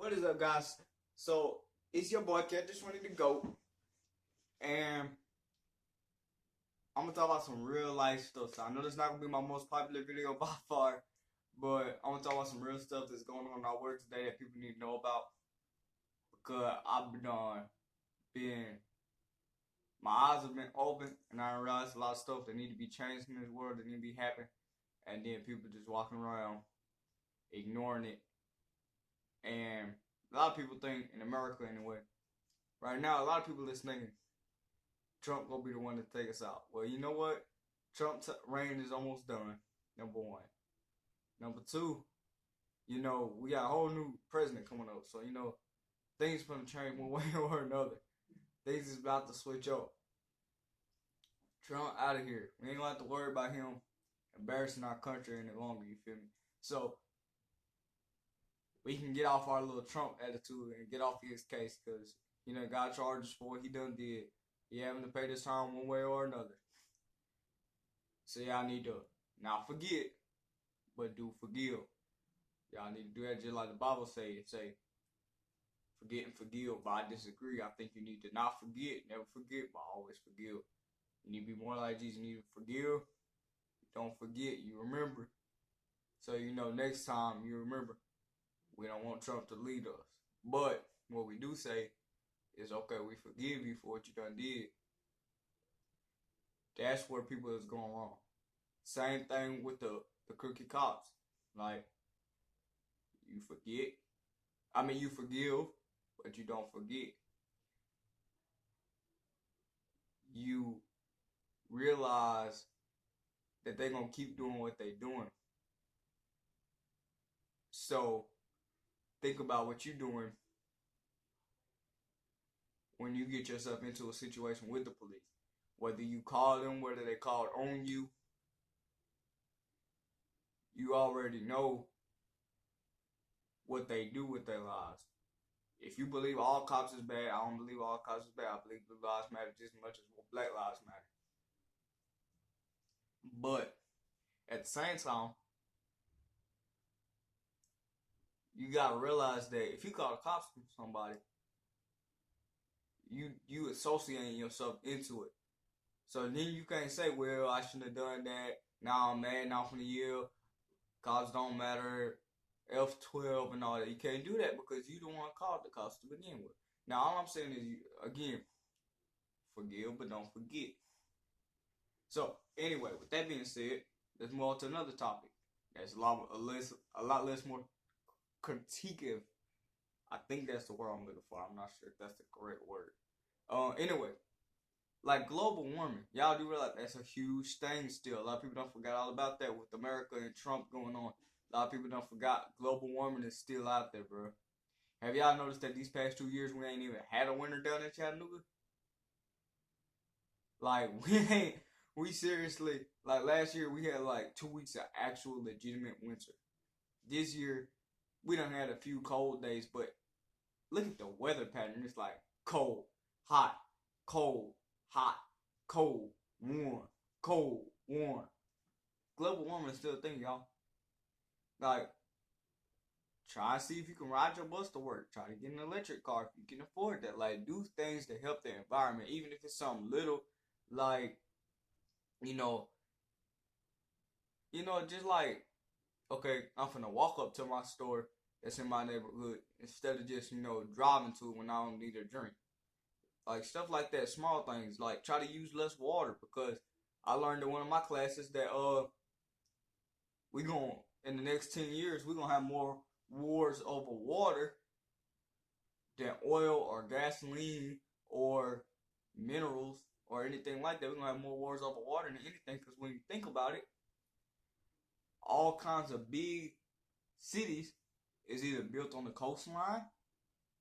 What is up, guys? So it's your boy Cat just wanted to go, and I'm gonna talk about some real life stuff. So I know this not gonna be my most popular video by far, but I'm gonna talk about some real stuff that's going on in our world today that people need to know about. Because I've been my eyes have been open, and I realized a lot of stuff that need to be changed in this world that need to be happening, and then people just walking around ignoring it. And a lot of people think in America anyway. Right now, a lot of people listening. Trump gonna be the one to take us out. Well, you know what? Trump's reign is almost done. Number one. Number two, we got a whole new president coming up. So, things gonna change one way or another. Things is about to switch up. Trump out of here. We ain't gonna have to worry about him embarrassing our country any longer, you feel me? So we can get off our little Trump attitude and get off his case because, got charges for what he done did. He having to pay this time one way or another. So y'all need to not forget, but do forgive. Y'all need to do that just like the Bible say. It say, forget and forgive. But I disagree. I think you need to not forget, never forget, but always forgive. You need to be more like Jesus. You need to forgive. Don't forget. You remember. So next time you remember. We don't want Trump to lead us. But what we do say is, okay, we forgive you for what you done did. That's where people is going wrong. Same thing with the crooked cops. Like, you forgive, but you don't forget. You realize that they're going to keep doing what they're doing. So, think about what you're doing when you get yourself into a situation with the police. Whether you call them, whether they call on you, you already know what they do with their lives. If you believe all cops is bad, I don't believe all cops is bad. I believe blue lives matter just as much as black lives matter. But at the same time, you gotta realize that if you call the cops on somebody, you associating yourself into it. So then you can't say, well, I shouldn't have done that. Now I'm mad, now from the year. Cops don't matter. F12 and all that. You can't do that because you don't want to call the cops to begin with. Now all I'm saying is, again, forgive but don't forget. So anyway, with that being said, let's move on to another topic. That's a lot less more critiquing. I think that's the word I'm looking for. I'm not sure if that's the correct word. Anyway, like global warming, y'all do realize that's a huge thing still. A lot of people don't forget all about that with America and Trump going on. A lot of people don't forgot global warming is still out there, bro. Have y'all noticed that these past 2 years we ain't even had a winter down in Chattanooga? Like, we seriously, like last year we had like 2 weeks of actual legitimate winter. This year, we done had a few cold days, but look at the weather pattern. It's like cold, hot, cold, hot, cold, warm, cold, warm. Global warming is still a thing, y'all. Like, try and see if you can ride your bus to work. Try to get an electric car if you can afford that. Like, do things to help the environment, even if it's something little. Like, just like, okay, I'm finna walk up to my store that's in my neighborhood instead of just, driving to it when I don't need a drink. Like, stuff like that, small things. Like, try to use less water because I learned in one of my classes that, in the next 10 years, we're going to have more wars over water than oil or gasoline or minerals or anything like that. We're going to have more wars over water than anything because when you think about it, all kinds of big cities is either built on the coastline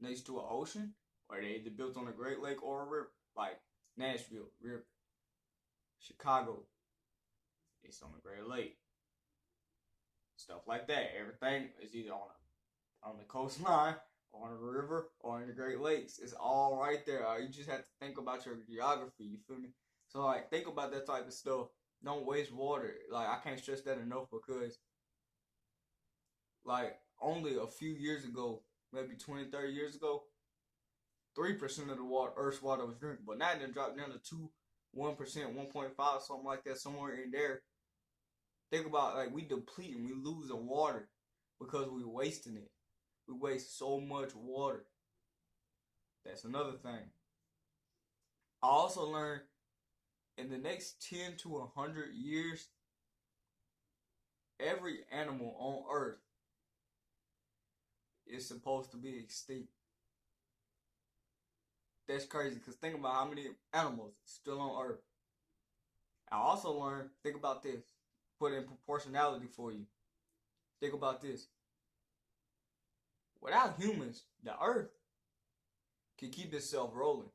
next to an ocean or they either built on a Great Lake or a river. Like Nashville, river. Chicago, it's on the Great Lake. Stuff like that. Everything is either on the coastline, or on a river, or in the Great Lakes. It's all right there. You just have to think about your geography. You feel me? So like, think about that type of stuff. Don't waste water. Like, I can't stress that enough because, like, only a few years ago, maybe 20, 30 years ago, 3% of the water, Earth's water was drinkable. Now it done dropped down to 1%, 1.5, something like that, somewhere in there. Think about, like, we depleting, we losing water because we wasting it. We waste so much water. That's another thing. I also learned in the next 10 to 100 years, every animal on Earth is supposed to be extinct. That's crazy, because think about how many animals still on Earth. I also learned, think about this, put it in proportionality for you. Think about this. Without humans, the Earth can keep itself rolling.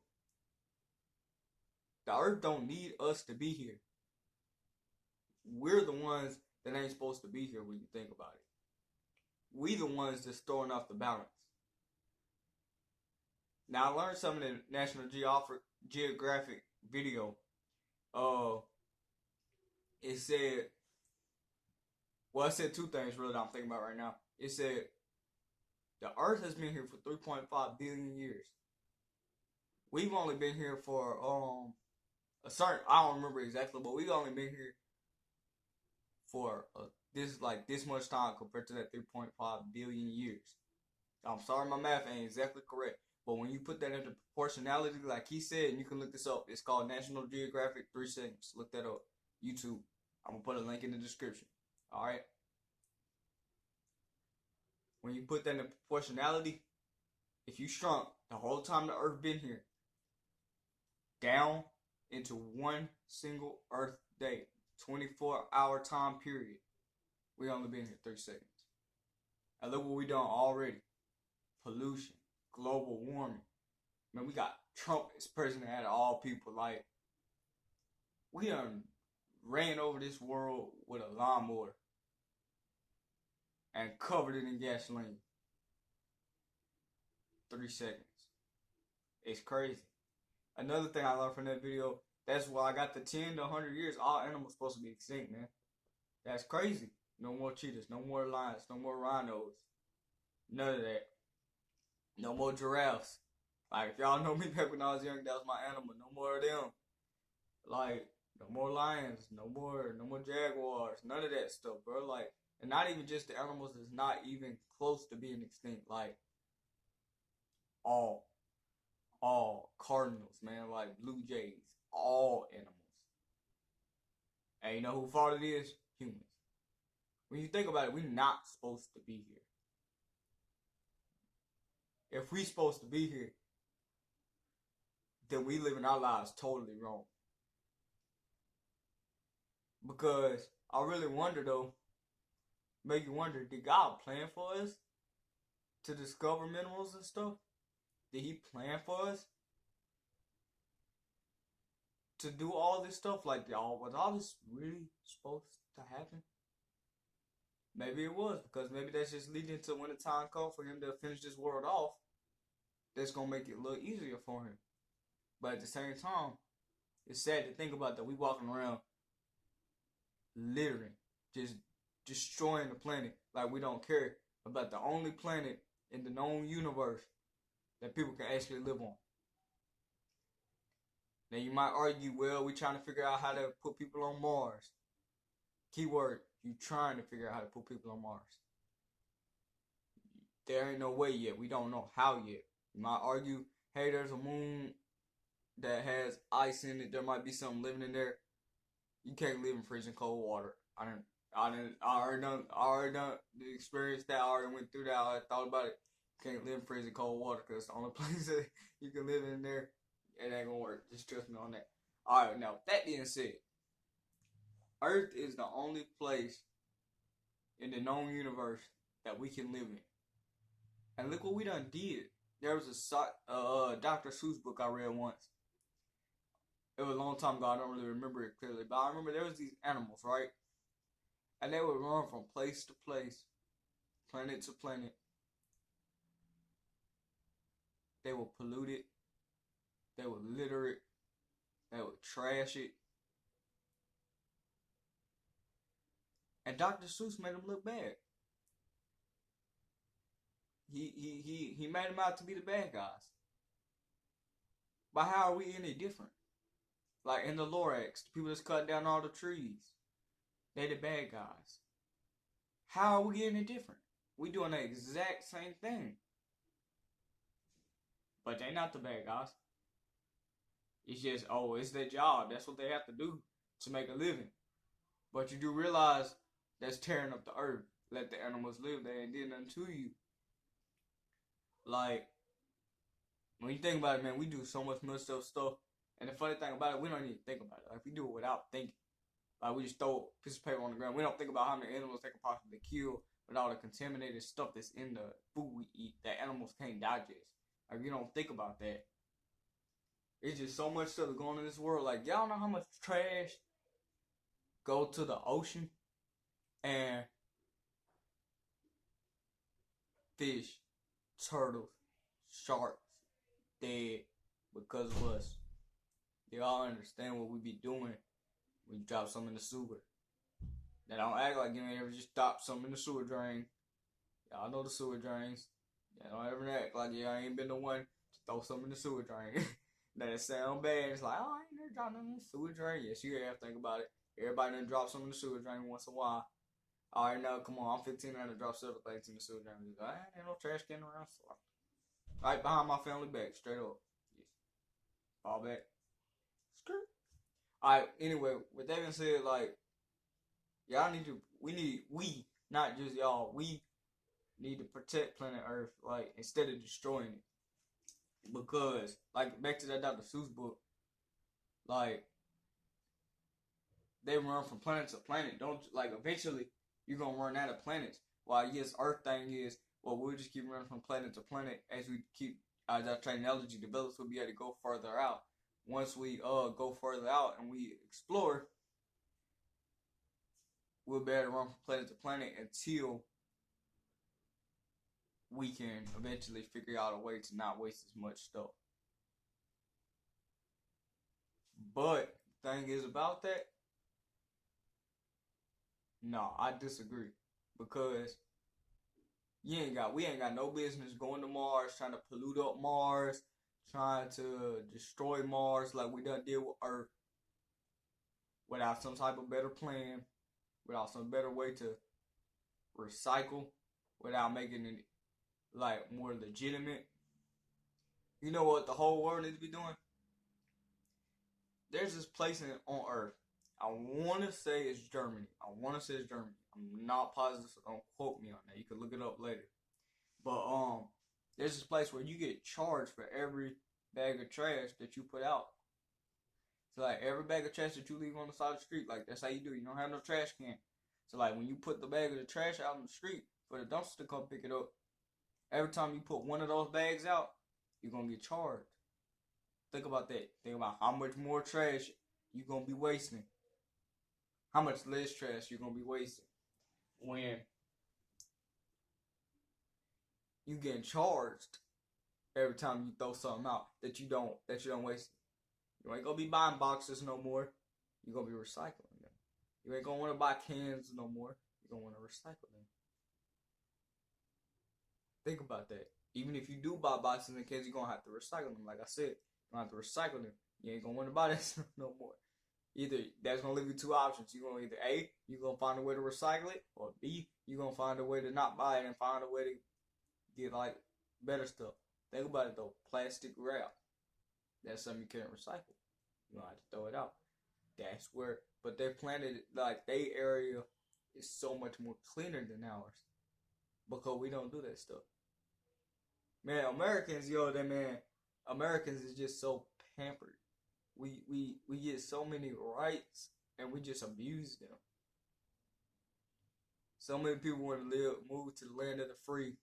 The Earth don't need us to be here. We're the ones that ain't supposed to be here when you think about it. We the ones that's throwing off the balance. Now, I learned something in National Geographic video. It said, well, it said two things really that I'm thinking about right now. It said, the Earth has been here for 3.5 billion years. We've only been here for a certain, I don't remember exactly, but we've only been here for this much time compared to that 3.5 billion years. I'm sorry my math ain't exactly correct, but when you put that into proportionality, like he said, and you can look this up, it's called National Geographic 3 Seconds. Look that up. YouTube. I'm gonna put a link in the description. Alright? When you put that in proportionality, if you shrunk the whole time the Earth been here down into one single Earth day, 24-hour time period, we only been here 3 seconds. And look what we done already. Pollution, global warming. Man, we got Trump as president out of all people. Like, we done ran over this world with a lawnmower and covered it in gasoline. 3 seconds. It's crazy. Another thing I learned from that video, that's why I got the 10 to 100 years, all animals supposed to be extinct, man. That's crazy. No more cheetahs, no more lions, no more rhinos. None of that. No more giraffes. Like, if y'all know me back when I was young, that was my animal. No more of them. Like, no more lions, no more jaguars, none of that stuff, bro. Like, and not even just the animals that's not even close to being extinct. Like, all cardinals, man, like blue jays, all animals. And you know who fault it is? Humans. When you think about it, we're not supposed to be here. If we supposed to be here, then we living our lives totally wrong. Because I really wonder though, make you wonder, did God plan for us to discover minerals and stuff? Did he plan for us to do all this stuff? Like, was all this really supposed to happen? Maybe it was, because maybe that's just leading to when the time comes for him to finish this world off, that's going to make it a little easier for him. But at the same time, it's sad to think about that we walking around littering, just destroying the planet like we don't care about the only planet in the known universe that people can actually live on. Now you might argue, well, we're trying to figure out how to put people on Mars. Keyword, you trying to figure out how to put people on Mars. There ain't no way yet. We don't know how yet. You might argue, hey, there's a moon that has ice in it. There might be something living in there. You can't live in freezing cold water. I already done the experience that. I already went through that. I already thought about it. You can't live in freezing cold water because it's the only place that you can live in there. It ain't gonna work. Just trust me on that. Alright, now, that being said, Earth is the only place in the known universe that we can live in. And look what we done did. There was a Dr. Seuss book I read once. It was a long time ago. I don't really remember it clearly. But I remember there was these animals, right? And they would run from place to place, planet to planet. They would pollute it. They would litter it. They would trash it. And Dr. Seuss made them look bad. he made them out to be the bad guys. But how are we any different? Like in the Lorax, the people that's cutting down all the trees, they the bad guys. How are we any different? We doing the exact same thing. But they not the bad guys. It's just, oh, it's their job. That's what they have to do to make a living. But you do realize that's tearing up the earth. Let the animals live. They ain't did nothing to you. Like, when you think about it, man, we do so much messed up stuff. And the funny thing about it, we don't even think about it. Like, we do it without thinking. Like, we just throw a piece of paper on the ground. We don't think about how many animals they could possibly kill with all the contaminated stuff that's in the food we eat that animals can't digest. Like, we don't think about that. It's just so much stuff going on in this world. Like, y'all know how much trash go to the ocean? And fish, turtles, sharks, dead because of us. They all understand what we be doing when you drop something in the sewer. They don't act like you ain't ever just drop something in the sewer drain. Y'all know the sewer drains. They don't ever act like y'all ain't been the one to throw something in the sewer drain. That sound bad. It's like, oh, I ain't never dropped nothing in the sewer drain. Yes, you have to think about it. Everybody done drop something in the sewer drain once in a while. Alright, now, come on, I'm 15 and I drop several things in the sewer drain. Ain't no trash can around. So right behind my family back, straight up. Yes. Fall back. Skirt. Alright, anyway, with that being said, like, y'all need to, we, not just y'all, we need to protect planet Earth, like, instead of destroying it. Because, like, back to that Dr. Seuss book, like, they run from planet to planet. Don't, like, eventually, you're gonna run out of planets. While, yes, Earth thing is, well, we'll just keep running from planet to planet as we keep, as our technology develops, we'll be able to go further out. Once we, go further out and we explore, we'll be able to run from planet to planet until we can eventually figure out a way to not waste as much stuff. But the thing is about that, no, I disagree. Because we ain't got no business going to Mars, trying to pollute up Mars, trying to destroy Mars like we done did with Earth, without some type of better plan, without some better way to recycle, without making it like more legitimate. You know what the whole world needs to be doing? There's this place on Earth. I want to say it's Germany. I'm not positive, so don't quote me on that. You can look it up later. But there's this place where you get charged for every bag of trash that you put out. So like every bag of trash that you leave on the side of the street, like that's how you do it. You don't have no trash can. So like when you put the bag of the trash out on the street for the dumpster to come pick it up, every time you put one of those bags out, you're gonna get charged. Think about that. Think about how much more trash you're gonna be wasting. How much less trash you're gonna be wasting when you getting charged every time you throw something out that you don't waste. You ain't gonna be buying boxes no more. You're gonna be recycling them. You ain't gonna want to buy cans no more. You're gonna want to recycle them. Think about that. Even if you do buy boxes and cans, you're gonna have to recycle them. Like I said, you're gonna have to recycle them. You ain't gonna want to buy that stuff no more. Either that's gonna leave you two options. You're gonna either A, you're gonna find a way to recycle it, or B, you're gonna find a way to not buy it and find a way to get like better stuff. Think about it though. Plastic wrap. That's something you can't recycle. You're gonna have to throw it out. That's where, but their planet, like their area, is so much more cleaner than ours because we don't do that stuff. Man, Americans, Americans is just so pampered. We get so many rights and we just abuse them. So many people want to move to the land of the free.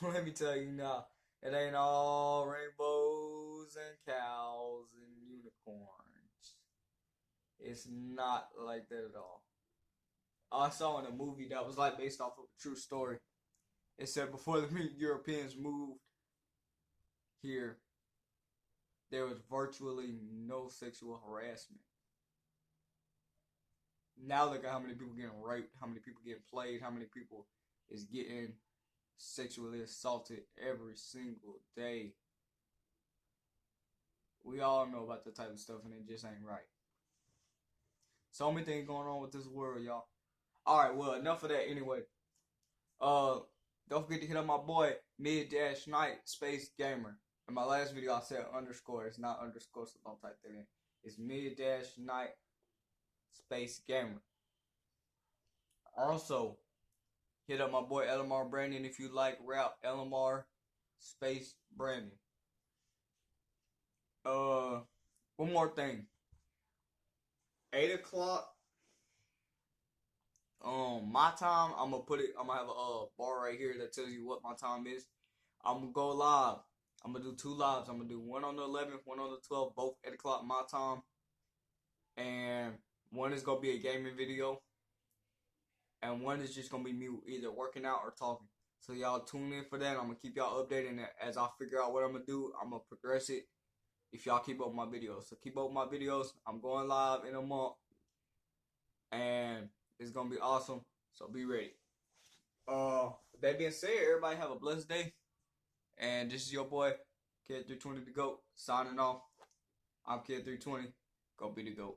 Let me tell you now, it ain't all rainbows and cows and unicorns. It's not like that at all. I saw in a movie that was like based off of a true story. It said before the Europeans moved here, there was virtually no sexual harassment. Now look at how many people getting raped, how many people getting played, how many people is getting sexually assaulted every single day. We all know about the type of stuff, and it just ain't right. So many things going on with this world, y'all. Alright, well, enough of that anyway. Don't forget to hit up my boy, Mid-Night Space Gamer. In my last video, I said underscore. It's not underscore, so don't type that in. It's Mid-Night Space Gamer. Also, hit up my boy LMR Brandon if you like rap. LMR Space Brandon. One more thing. 8 o'clock. My time. I'm gonna have a bar right here that tells you what my time is. I'm gonna go live. I'm gonna do 2 lives. I'm gonna do one on the 11th, one on the 12th, both 8 o'clock my time. And one is gonna be a gaming video. And one is just gonna be me either working out or talking. So y'all tune in for that. I'm gonna keep y'all updated, and as I figure out what I'm gonna do, I'm gonna progress it. If y'all keep up my videos, so keep up my videos. I'm going live in a month, and it's gonna be awesome. So be ready. With that being said, everybody have a blessed day. And this is your boy, Kid320 the GOAT, signing off. I'm Kid320. Go be the GOAT.